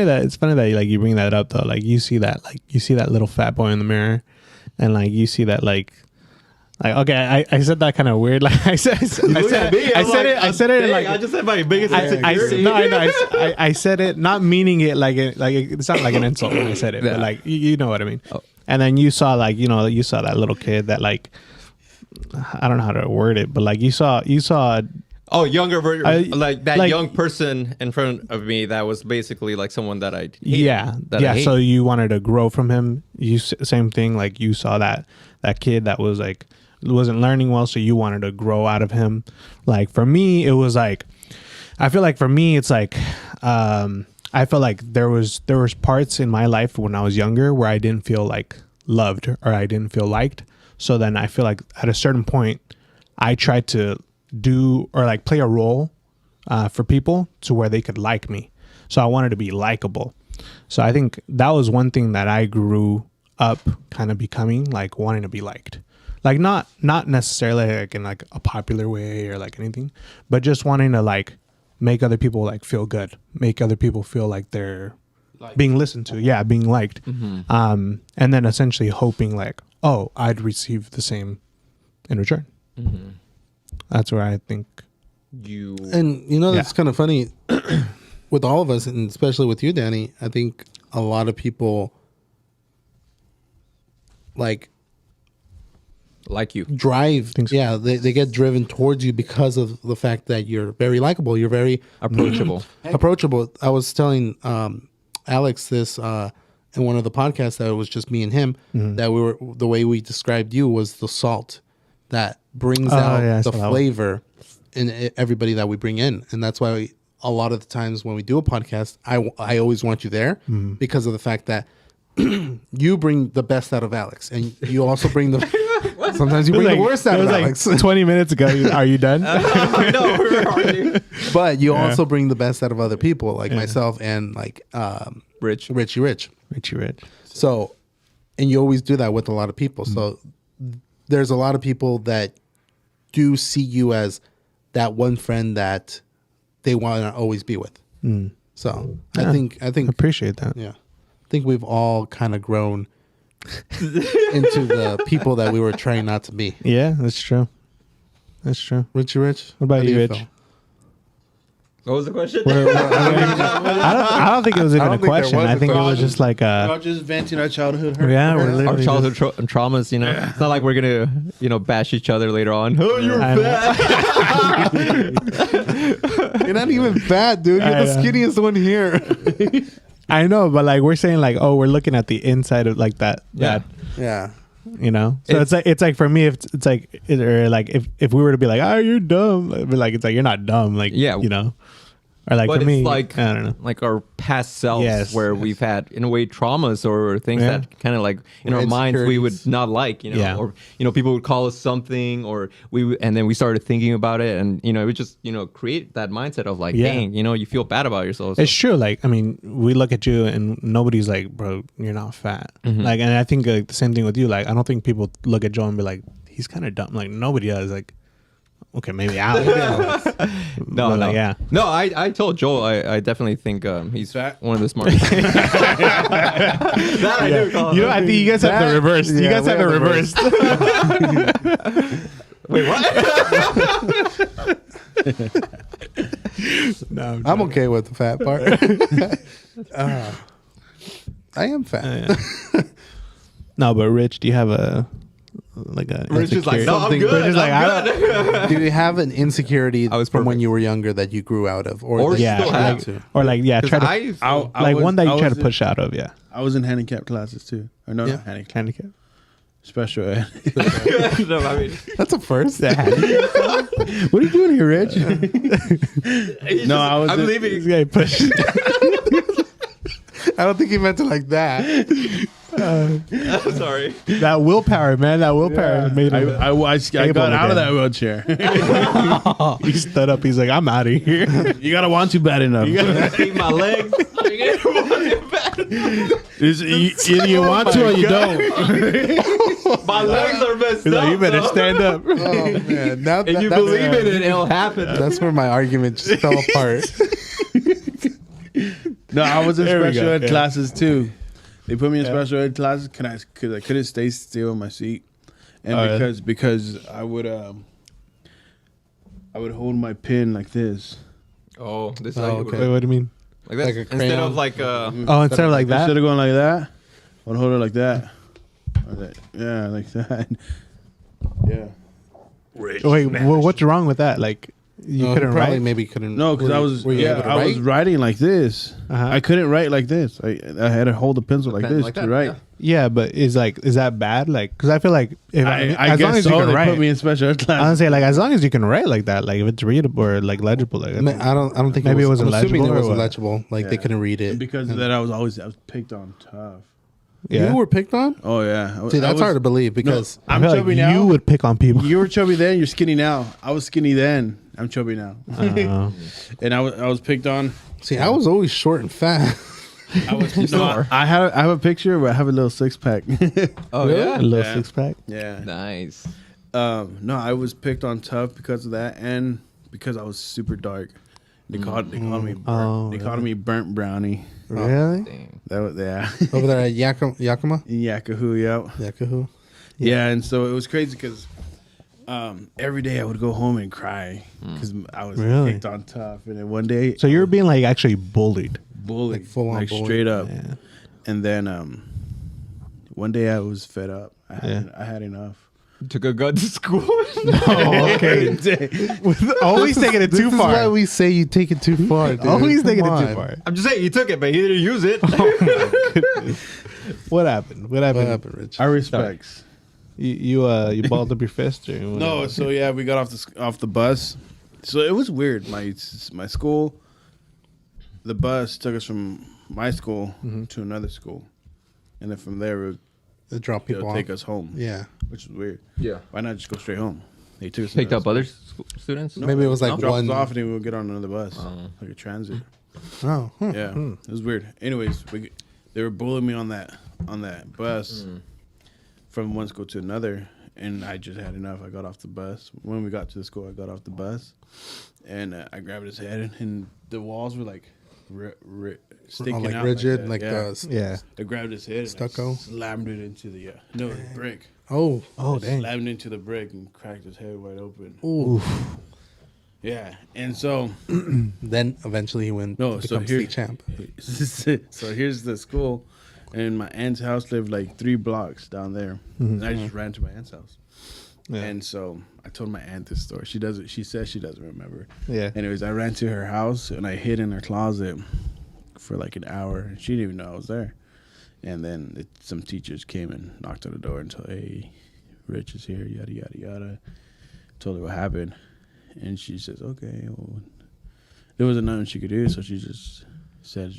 It's funny that like you bring that up though. Like you see that little fat boy in the mirror, and like you see that like okay, I said that kind of weird. Like I said it like I just said my biggest insecurity. I said it not meaning it like it's not like an insult when I said it, but like you know what I mean. Oh. And then you saw like you saw that little kid that like I don't know how to word it, but like you saw. Oh, younger version, like that young person in front of me that was basically like someone that I hate. So you wanted to grow from him. Same thing. Like you saw that kid that was like wasn't learning well, so you wanted to grow out of him. Like for me, it was like I feel like for me, it's like I felt like there was parts in my life when I was younger where I didn't feel like loved or I didn't feel liked. So then I feel like at a certain point, I tried to do or like play a role for people to where they could like me. So I wanted to be likable. So I think that was one thing that I grew up kind of becoming, like wanting to be liked. Like not necessarily like in like a popular way or like anything, but just wanting to like make other people like feel good, make other people feel like they're being listened to. Yeah, being liked. Mm-hmm. And then essentially hoping like, oh, I'd receive the same in return. Mm-hmm. That's where I think that's kind of funny with all of us, and especially with you, Danny. I think a lot of people like you drive. So. Yeah, they get driven towards you because of the fact that you're very likable. You're very approachable. Approachable. I was telling Alex this in one of the podcasts that it was just me and him. Mm-hmm. That the way we described you was the salt that brings out the flavor in everybody that we bring in. And that's why a lot of the times when we do a podcast, I always want you there because of the fact that you bring the best out of Alex, and you also bring the sometimes you bring the worst out of Alex. 20 minutes ago, are you done? No, but you also bring the best out of other people, like myself and like Richie Rich. So, and you always do that with a lot of people. So there's a lot of people that do see you as that one friend that they want to always be with. So I think I appreciate that. Yeah. I think we've all kind of grown into the people that we were trying not to be. Yeah, that's true. Richie Rich? What about you, Rich? What was the question? I don't think it was even a question. I think it was just like we're just venting our childhood hurt. Yeah, our childhood traumas. You know, it's not like we're gonna bash each other later on. Oh, you're fat. You're not even fat, dude. You're the skinniest one here. I know, but like we're saying, like, oh, we're looking at the inside of like that. Yeah. You know, so it's like for me, if it's like, or like if we were to be like, oh, you're dumb, but like it's like you're not dumb, like you know, or like but for me, like I don't know, like our past selves where we've had in a way traumas or things that kind of like in our minds we would not like, you know, or you know people would call us something, or and then we started thining about it, and you know it would just create that mindset of like, dang, you know, you feel bad about yourself. So. It's true. Like I mean, we look at you and nobody's like, bro, you're not fat. Like, and I think like the same thing with you. Like I don't think people look at Joe and be like, he's kind of dumb. Like nobody does. Like. Okay, maybe Alex. No. I told Joel I definitely think he's one of the smartest. That I do call him. You know, I think you guys have the reversed. You guys have the reversed. Wait, what? No, I'm okay with the fat part. I am fat. No, but Rich, do you have a Rich is like, no, I'm good. Rich is like, I'm good. Do you have an insecurity from when you were younger that you grew out of, or still have to? Or like try to one that you try to push out of? Yeah, I was in handicap classes too. Or not handicap. Special ed. No, I mean, that's a first. What are you doing here, Rich? I'm leaving. This guy pushed. I don't think he meant it like that. Sorry. That willpower, man. That willpower made him. I got out of that wheelchair. He stood up. He's like, I'm out of here. You gotta want to bad enough. You gotta keep my legs. You want to or you don't. My legs are messed up. Like, you better stand up. Oh man! Now and you believe in it, it'll happen. That's where my argument just fell apart. No, I was in special ed classes too. They put me in special ed classes because I couldn't stay still in my seat, and because I would hold my pen like this. Oh, this is okay. Wait, what do you mean? Like that? Instead of like instead of like that? Instead of going like that, I would hold it like that. Yeah, like that. Yeah. Wait, what's wrong with that? Like, you couldn't write? Maybe couldn't. No, because I was writing like this. I couldn't write like this. I had to hold the pencil like this to write. Yeah, but is that bad? Like, because I feel like as long as you can write, put me in special ed class. I would say like as long as you can write like that, like if it's readable or like legible. Like, I don't think maybe it wasn't legible. Assuming it wasn't legible. Like they couldn't read it. And because of that, I was picked on tough. Yeah. You were picked on? Oh yeah. See, that's hard to believe because I'm chubby now. You would pick on people. You were chubby then. You're skinny now. I was skinny then. I'm chubby now. And I was picked on. See, I was always short and fat. I have a picture where I have a little 6-pack. Oh yeah, a little 6-pack. Yeah, nice. No, I was picked on tough because of that, and because I was super dark. They called me burnt brownie. Really? That was over there at Yakima. Yakahoo, yeah. Yakahoo. Yeah, and so it was crazy because every day I would go home and cry because I was picked on tough, and then one day. Oh. So you were being like actually bullied. Like full on bullied. Straight up. Yeah. And then one day I was fed up. I had enough. You took a gun to school. No, okay. Always taking it too far. This is why we say you take it too far. Dude. Always taking it too far. I'm just saying you took it, but you didn't use it. Oh my goodness. What happened? What happened, Rich? I respects. You balled up your fist or no? So yeah, we got off the bus. So it was weird. My school. The bus took us from my school to another school, and then from there they drop people take us home. Yeah, which is weird. Yeah, why not just go straight home? They took us picked up other students. No, maybe it was like drop one us off, and then we would get on another bus, like a transit. Oh, yeah, it was weird. Anyways, they were bullying me on that bus from one school to another, and I just had enough. I got off the bus. When we got to the school, I got off the bus, and I grabbed his head, and the walls were like. Sticking like out rigid, like that. I grabbed his head stucco, and slammed it into the brick. Oh, dang! Slammed into the brick and cracked his head wide open. Ooh, yeah. And so then eventually he went to become state champ. So here's the school, and my aunt's house lived like 3 blocks down there, and I just ran to my aunt's house. Yeah. And so I told my aunt this story. She says she doesn't remember. Yeah. Anyways, I ran to her house and I hid in her closet for like an hour. And she didn't even know I was there. And then some teachers came and knocked on the door and told, "Hey, Rich is here, yada, yada, yada." Told her what happened. And she says, "Okay, well," there wasn't nothing she could do. So she just said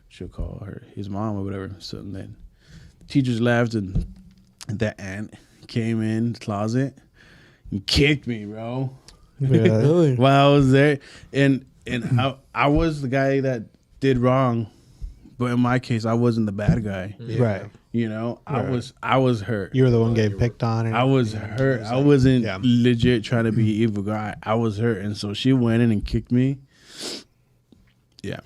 she'll call his mom or whatever. So then the teachers left and that aunt came in the closet and kicked me, bro. Yeah. Really? While I was there, and I was the guy that did wrong, but in my case, I wasn't the bad guy. Yeah. Right. You know, right. I was hurt. You were the one getting picked on. I was hurt. I wasn't legit trying to be an evil guy. I was hurt, and so she went in and kicked me. Yeah,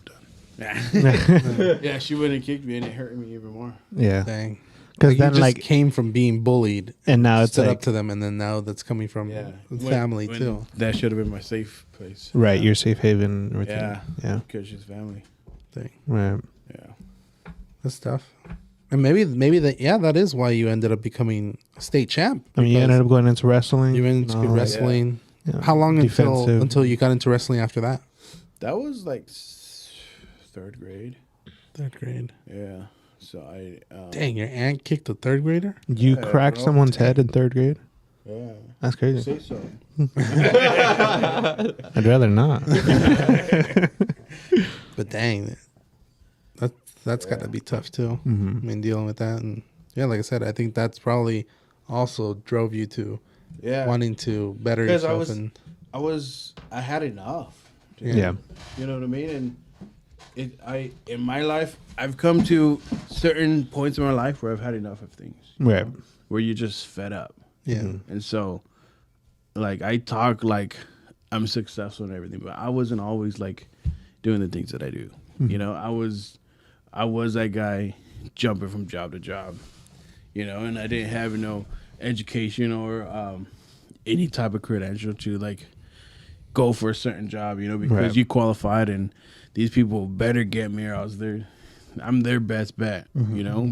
I'm done. Yeah, she went and kicked me, and it hurt me even more. Yeah. Dang. Because then, like, came from being bullied, and now it's stood up to them, and then now that's coming from family too. That should have been my safe place, right? Your safe haven, everything. Yeah, because she's family. Thing, right? Yeah, that's tough. And maybe that is why you ended up becoming a state champ. I mean, you ended up going into wrestling. You went into wrestling. Yeah. How long until you got into wrestling after that? That was like 3rd grade. 3rd grade. Yeah. So I dang, your aunt kicked a 3rd grader? You cracked someone's head in 3rd grade? Yeah. That's crazy. Say so. I'd rather not. But dang, that's got to be tough too. Mm-hmm. I mean, dealing with that, and like I said, I think that's probably also drove you to wanting to better yourself. I had enough. Dude. Yeah. You know what I mean? And in my life, I've come to certain points in my life where I've had enough of things. Right. Where you're just fed up. Yeah. And so, like, I talk like I'm successful and everything, but I wasn't always like doing the things that I do. You know, I was that guy jumping from job to job, you know, and I didn't have no education or any type of credential to like go for a certain job, you know, because you qualified and these people better get me or else I'm their best bet, you know.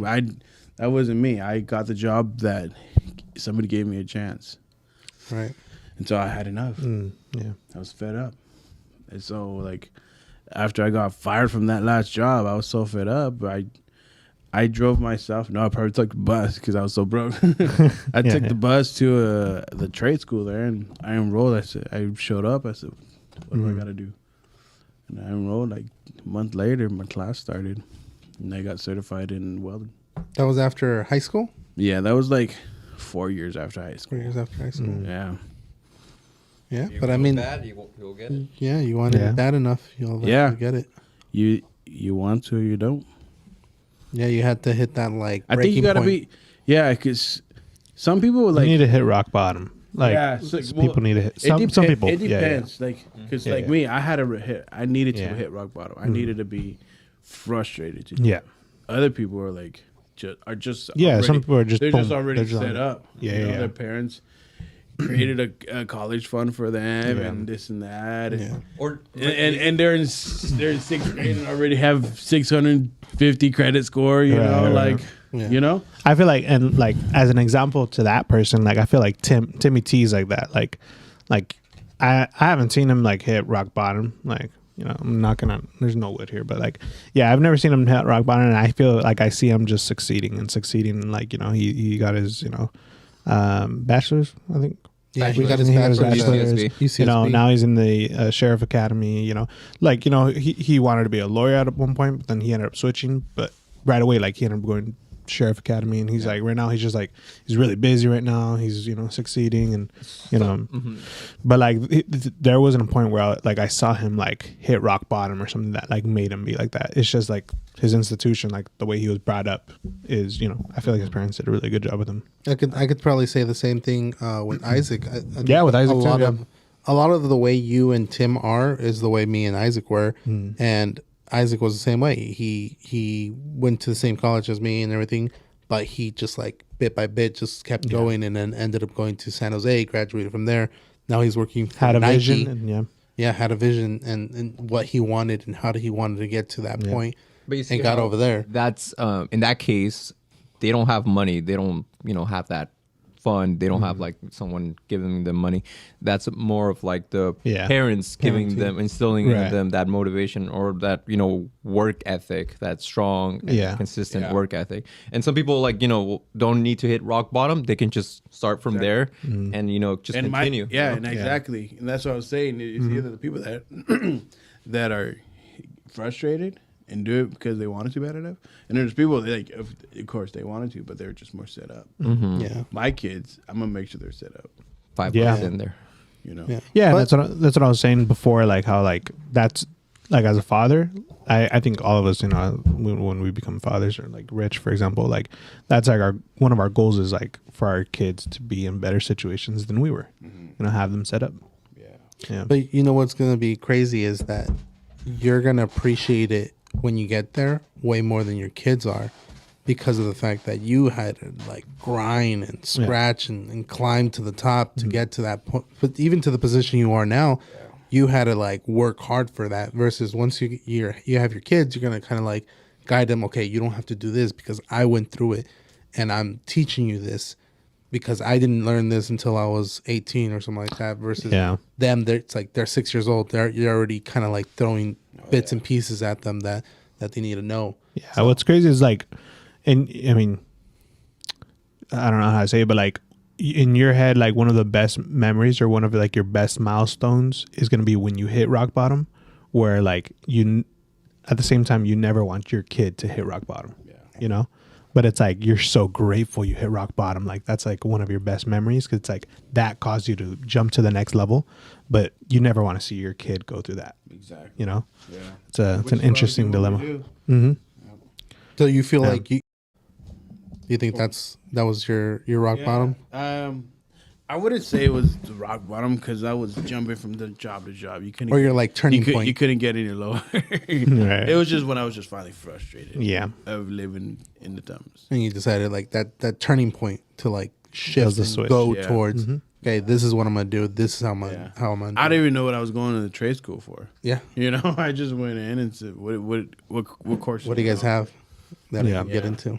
That wasn't me. I got the job that somebody gave me a chance. Right. And so I had enough. Yeah. I was fed up. And so like after I got fired from that last job, I was so fed up. I drove myself. No, I probably took the bus because I was so broke. I took the bus to the trade school there, and I enrolled. I showed up. I said, what do I got to do? And I enrolled. Like a month later, my class started, and I got certified in welding. That was after high school? Yeah, that was like 4 years after high school. 4 years after high school. Yeah. Yeah, but I mean, bad, you'll get it. Yeah, you wanted it bad enough, you'll get it. You want to, or you don't. Yeah, you had to hit that like. I think you gotta be. Yeah, because some people like you need to hit rock bottom. Like people need to hit. Some people. It depends. Like because me, I had to hit. I needed to hit rock bottom. I needed to be frustrated. Other people are like just already, some people are just they're just already set up. Their parents created a college fund for them and this and that, and they're in sixth grade and already have 650 credit score. You know. I feel like, and like as an example to that person, like I feel like Timmy T's like that. Like I haven't seen him like hit rock bottom. Like, you know, I'm not gonna. There's no wood here, but like, yeah, I've never seen him hit rock bottom, and I feel like I see him just succeeding. Like, you know, he got his, you know, bachelor's, I think. Yeah, he got his bachelor's. You know, now he's in the sheriff academy. You know, like, you know, he wanted to be a lawyer at one point, but then he ended up switching. But right away, like, he ended up going sheriff academy, and he's like, right now he's just like, he's really busy right now. He's, you know, succeeding, and you know, but like there wasn't a point where I saw him like hit rock bottom or something that like made him be like that. It's just like his institution, like the way he was brought up is, you know, I feel like his parents did a really good job with him. I could probably say the same thing with Isaac. With Isaac a lot of the way you and Tim are is the way me and Isaac were, and Isaac was the same way. He went to the same college as me and everything, but he just like bit by bit just kept going, and then ended up going to San Jose, graduated from there. Now he's working for had a Nike. Vision, and had a vision and what he wanted and how he wanted to get to that point, but you see and got over there. That's in that case, they don't have money. They don't, you know, have that fund. They don't have like someone giving them money. That's more of like the parents giving them, instilling in them that motivation or that, you know, work ethic, that strong and consistent work ethic. And some people, like, you know, don't need to hit rock bottom. They can just start from there and, you know, just continue. Exactly. And that's what I was saying. It's either the people that that are frustrated and do it because they wanted to bad enough, and there's people that, like, of course they wanted to, but they're just more set up. My kids, I'm gonna make sure they're set up. 5 bucks in there, you know. That's what I was saying before. Like how like that's like as a father, I think all of us, you know, when we become fathers or like Rich, for example, like that's like one of our goals is like for our kids to be in better situations than we were. You know, have them set up. Yeah. But you know what's gonna be crazy is that you're gonna appreciate it when you get there way more than your kids are, because of the fact that you had to like grind and scratch and climb to the top to get to that point. But even to the position you are now, you had to like work hard for that, versus once you have your kids, you're gonna kind of like guide them. Okay, you don't have to do this because I went through it, and I'm teaching you this because I didn't learn this until I was 18 or something like that. Versus them, it's like they're 6 years old. You're already kind of like throwing bits and pieces at them that they need to know. So what's crazy is like, and I mean, I don't know how to say it, but like in your head, like one of the best memories or one of like your best milestones is going to be when you hit rock bottom, where like you, at the same time, you never want your kid to hit rock bottom, you know? But it's like, you're so grateful you hit rock bottom. Like that's like one of your best memories, because it's like that caused you to jump to the next level, but you never want to see your kid go through that. Exactly. You know? It's an interesting dilemma. So you feel like you think that was your rock bottom? I wouldn't say it was the rock bottom because I was jumping from the job to job. You couldn't. Or you're like turning point. You couldn't get any lower. Right. It was just when I was just finally frustrated. Yeah. Of living in the dumps. And you decided like that turning point to like shift and switch. go towards. Okay, this is what I'm gonna do. This is how I'm gonna. I didn't even know what I was going to the trade school for. Yeah. You know, I just went in and said, "What course? What do you guys have that I can get into?"